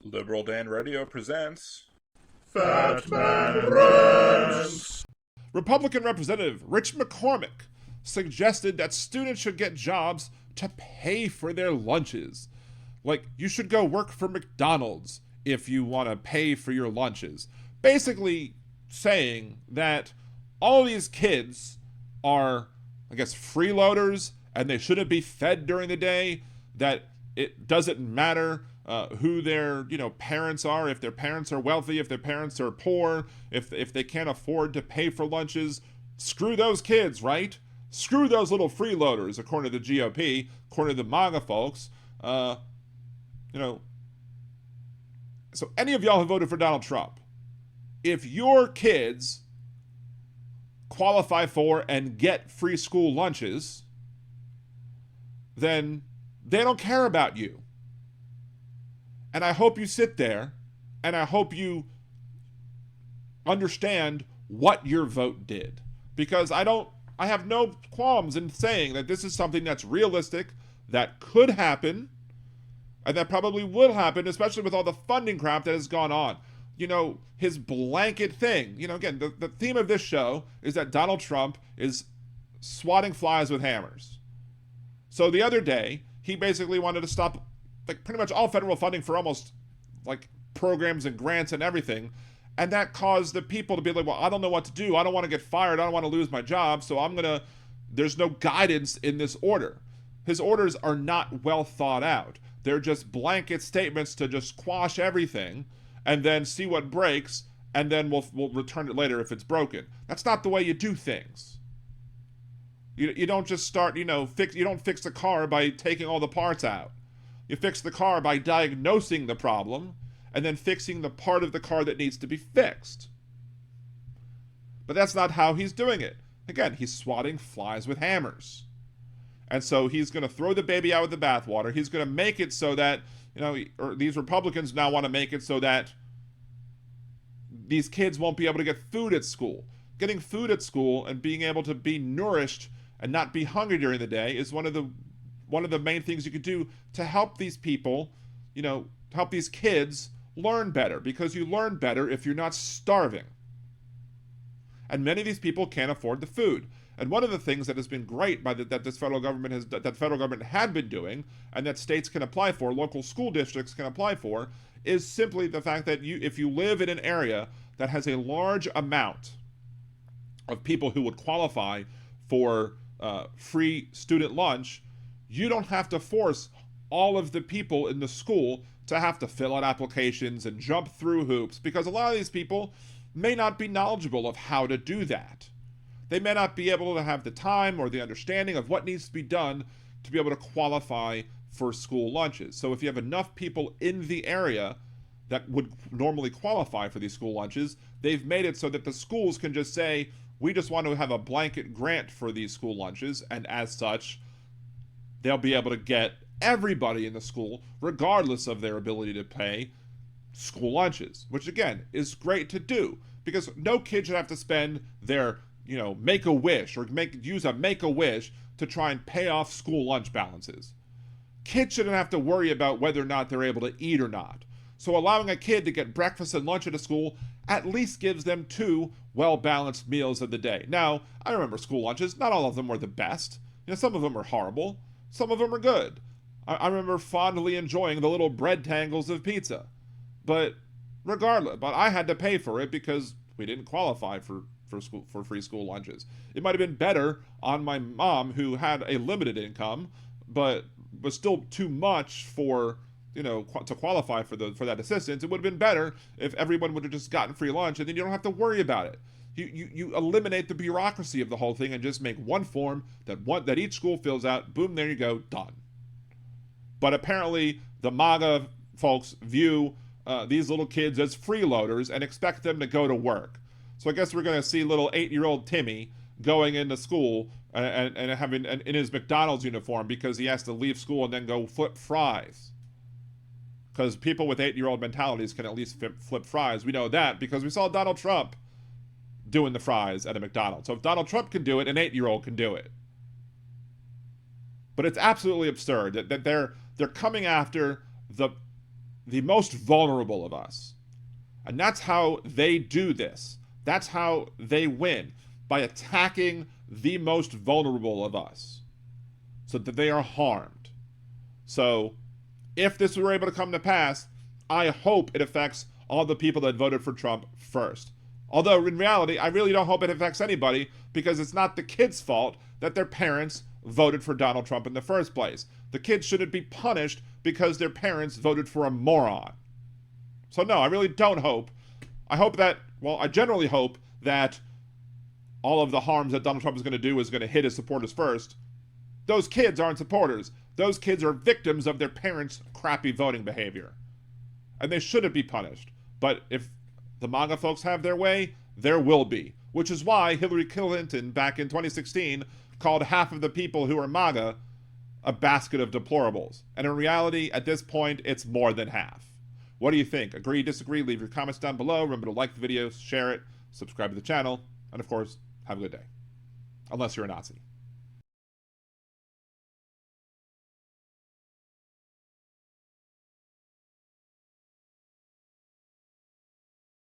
Liberal Dan Radio presents Fat Man Rant. Republican Representative Rich McCormick suggested that students should get jobs to pay for their lunches. Like, you should go work for McDonald's if you want to pay for your lunches. Basically saying that all these kids are, I guess, freeloaders and they shouldn't be fed during the day, that it doesn't matter who their parents are, if their parents are wealthy, if their parents are poor, if they can't afford to pay for lunches. Screw those kids, right? Screw those little freeloaders, according to the GOP, according to the MAGA folks. So any of y'all who voted for Donald Trump, if your kids qualify for and get free school lunches, then they don't care about you. And I hope you sit there and I hope you understand what your vote did. Because I have no qualms in saying that this is something that's realistic, that could happen, and that probably will happen, especially with all the funding crap that has gone on. His blanket thing. Again, the theme of this show is that Donald Trump is swatting flies with hammers. So the other day, he basically wanted to stop pretty much all federal funding for almost programs and grants and everything. And that caused the people to be like, well, I don't know what to do. I don't want to get fired. I don't want to lose my job. So there's no guidance in this order. His orders are not well thought out. They're just blanket statements to just quash everything and then see what breaks. And then we'll return it later if it's broken. That's not the way you do things. You don't just start, you don't fix the car by taking all the parts out. You fix the car by diagnosing the problem and then fixing the part of the car that needs to be fixed. But that's not how he's doing it. Again, he's swatting flies with hammers. And so he's going to throw the baby out with the bathwater. He's going to make it so that, or these Republicans now want to make it so that these kids won't be able to get food at school. Getting food at school and being able to be nourished and not be hungry during the day is one of the main things you could do to help these people, help these kids learn better, because you learn better if you're not starving. And many of these people can't afford the food. And one of the things that has been great that the federal government had been doing, and that states can apply for, local school districts can apply for, is simply the fact that if you live in an area that has a large amount of people who would qualify for free student lunch, you don't have to force all of the people in the school to have to fill out applications and jump through hoops, because a lot of these people may not be knowledgeable of how to do that. They may not be able to have the time or the understanding of what needs to be done to be able to qualify for school lunches. So if you have enough people in the area that would normally qualify for these school lunches, they've made it so that the schools can just say, we just want to have a blanket grant for these school lunches, and as such, they'll be able to get everybody in the school, regardless of their ability to pay, school lunches, which again is great to do, because no kid should have to spend their Make-A-Wish or use a Make-A-Wish to try and pay off school lunch balances. Kids shouldn't have to worry about whether or not they're able to eat or not. So allowing a kid to get breakfast and lunch at a school at least gives them 2 well-balanced meals of the day. Now, I remember school lunches. Not all of them were the best. Some of them are horrible. Some of them are good. I remember fondly enjoying the little bread tangles of pizza. But I had to pay for it because we didn't qualify for free school lunches. It might have been better on my mom, who had a limited income, but was still too much for to qualify for that assistance. It would have been better if everyone would have just gotten free lunch, and then you don't have to worry about it. You eliminate the bureaucracy of the whole thing and just make one form that each school fills out. Boom, there you go, done. But apparently the MAGA folks view these little kids as freeloaders and expect them to go to work. So I guess we're going to see little 8-year-old Timmy going into school and having in his McDonald's uniform because he has to leave school and then go flip fries. Because people with 8-year-old mentalities can at least flip fries. We know that because we saw Donald Trump doing the fries at a McDonald's. So if Donald Trump can do it, an 8-year-old can do it. But it's absolutely absurd that they're coming after the most vulnerable of us. And that's how they do this. That's how they win, by attacking the most vulnerable of us so that they are harmed. So if this were able to come to pass, I hope it affects all the people that voted for Trump first. Although in reality, I really don't hope it affects anybody, because it's not the kids' fault that their parents voted for Donald Trump in the first place. The kids shouldn't be punished because their parents voted for a moron. So no, I really don't hope. I generally hope that all of the harms that Donald Trump is going to do is going to hit his supporters first. Those kids aren't supporters. Those kids are victims of their parents' crappy voting behavior. And they shouldn't be punished. But if the MAGA folks have their way, there will be. Which is why Hillary Clinton, back in 2016, called half of the people who are MAGA a basket of deplorables. And in reality, at this point, it's more than half. What do you think? Agree, disagree? Leave your comments down below. Remember to like the video, share it, subscribe to the channel, and of course, have a good day. Unless you're a Nazi.